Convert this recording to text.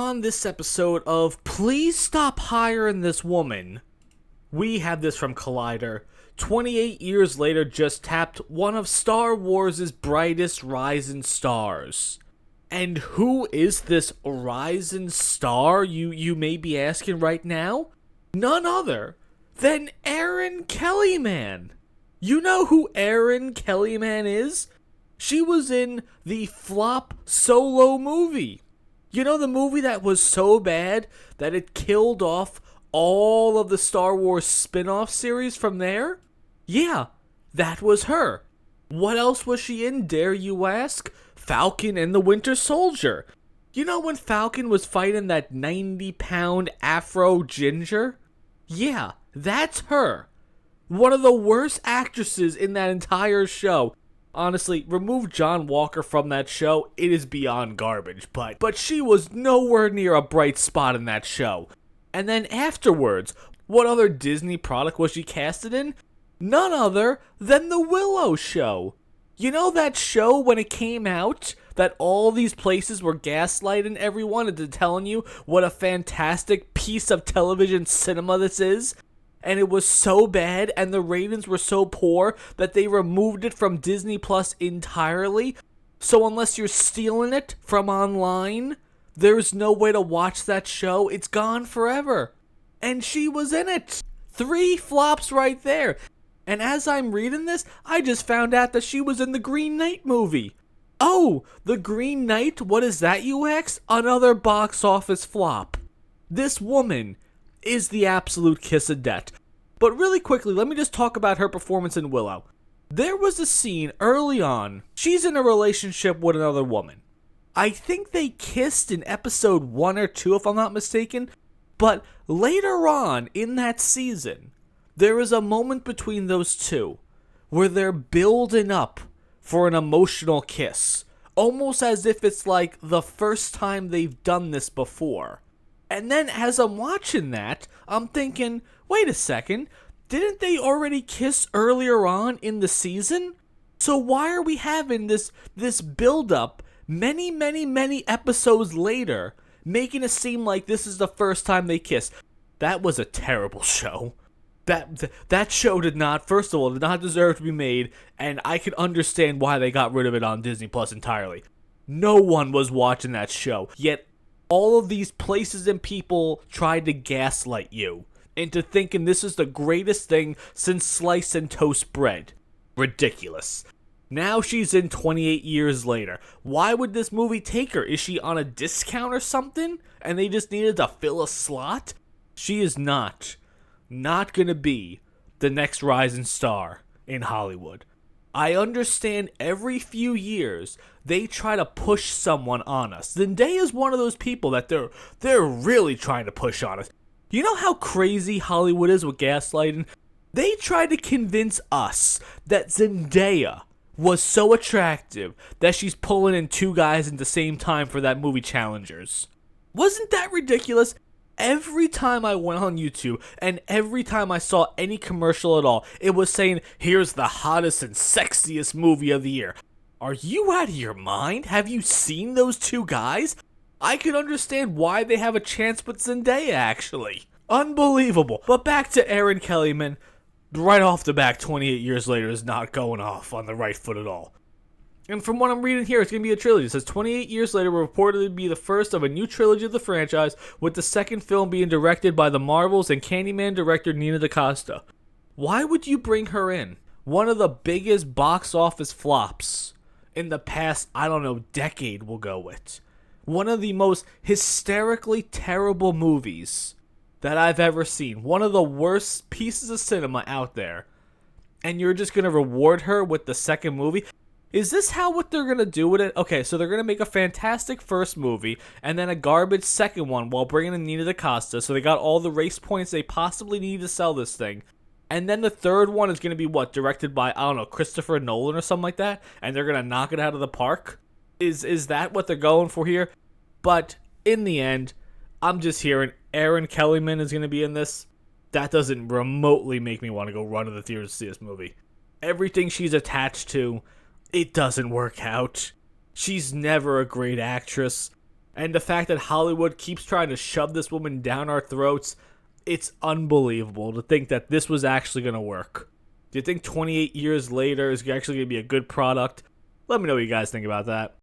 on this episode of Please Stop Hiring This Woman, we have this from Collider. 28 years later just tapped one of Star Wars' brightest rising stars. And who is this rising star, you may be asking right now? None other than Erin Kellyman. You know who Erin Kellyman is? She was in the flop Solo movie. You know, the movie that was so bad that it killed off all of the Star Wars spin-off series from there? Yeah, that was her. What else was she in, dare you ask? Falcon and the Winter Soldier. You know when Falcon was fighting that 90-pound Afro ginger? Yeah, that's her. One of the worst actresses in that entire show. Honestly, remove John Walker from that show, it is beyond garbage, but she was nowhere near a bright spot in that show. And then afterwards, what other Disney product was she casted in? None other than The Willow Show. You know that show when it came out, that all these places were gaslighting everyone into telling you what a fantastic piece of television cinema this is? And it was so bad and the ratings were so poor that they removed it from Disney Plus entirely. So unless you're stealing it from online, there's no way to watch that show. It's gone forever. And she was in it. 3 flops right there. And as I'm reading this, I just found out that she was in the Green Knight movie. Oh, the Green Knight? What is that, you ask? Another box office flop. This woman is the absolute kiss of death. But really quickly, let me just talk about her performance in Willow. There was a scene early on. She's in a relationship with another woman. I think they kissed in episode 1 or 2, if I'm not mistaken. But later on in that season, there is a moment between those two where they're building up for an emotional kiss. Almost as if it's like the first time they've done this before. And then as I'm watching that, I'm thinking, wait a second, didn't they already kiss earlier on in the season? So why are we having this build-up many episodes later, making it seem like this is the first time they kissed? That was a terrible show. That show did not deserve to be made, and I can understand why they got rid of it on Disney Plus entirely. No one was watching that show, yet all of these places and people tried to gaslight you into thinking this is the greatest thing since sliced and toast bread. Ridiculous. Now she's in 28 years later. Why would this movie take her? Is she on a discount or something? And they just needed to fill a slot? She is not gonna be the next rising star in Hollywood. I understand every few years they try to push someone on us. Zendaya is one of those people that they're really trying to push on us. You know how crazy Hollywood is with gaslighting? They tried to convince us that Zendaya was so attractive that she's pulling in 2 guys at the same time for that movie Challengers. Wasn't that ridiculous? Every time I went on YouTube and every time I saw any commercial at all, it was saying, here's the hottest and sexiest movie of the year. Are you out of your mind? Have you seen those 2 guys? I can understand why they have a chance with Zendaya, actually. Unbelievable. But back to Erin Kellyman. Right off the back, 28 years later is not going off on the right foot at all. And from what I'm reading here, it's going to be a trilogy. It says 28 years later will reportedly be the first of a new trilogy of the franchise, with the second film being directed by the Marvels and Candyman director Nina DaCosta. Why would you bring her in? One of the biggest box office flops in the past, decade we'll go with. One of the most hysterically terrible movies that I've ever seen. One of the worst pieces of cinema out there. And you're just going to reward her with the second movie? Is this what they're going to do with it? Okay, so they're going to make a fantastic first movie and then a garbage second one while bringing in Nina DaCosta, so they got all the race points they possibly need to sell this thing. And then the third one is going to be, directed by, Christopher Nolan or something like that, and they're going to knock it out of the park? Is that what they're going for here? But in the end, I'm just hearing Erin Kellyman is going to be in this. That doesn't remotely make me want to go run to the theater to see this movie. Everything she's attached to, it doesn't work out. She's never a great actress. And the fact that Hollywood keeps trying to shove this woman down our throats, it's unbelievable to think that this was actually going to work. Do you think 28 years later is actually going to be a good product? Let me know what you guys think about that.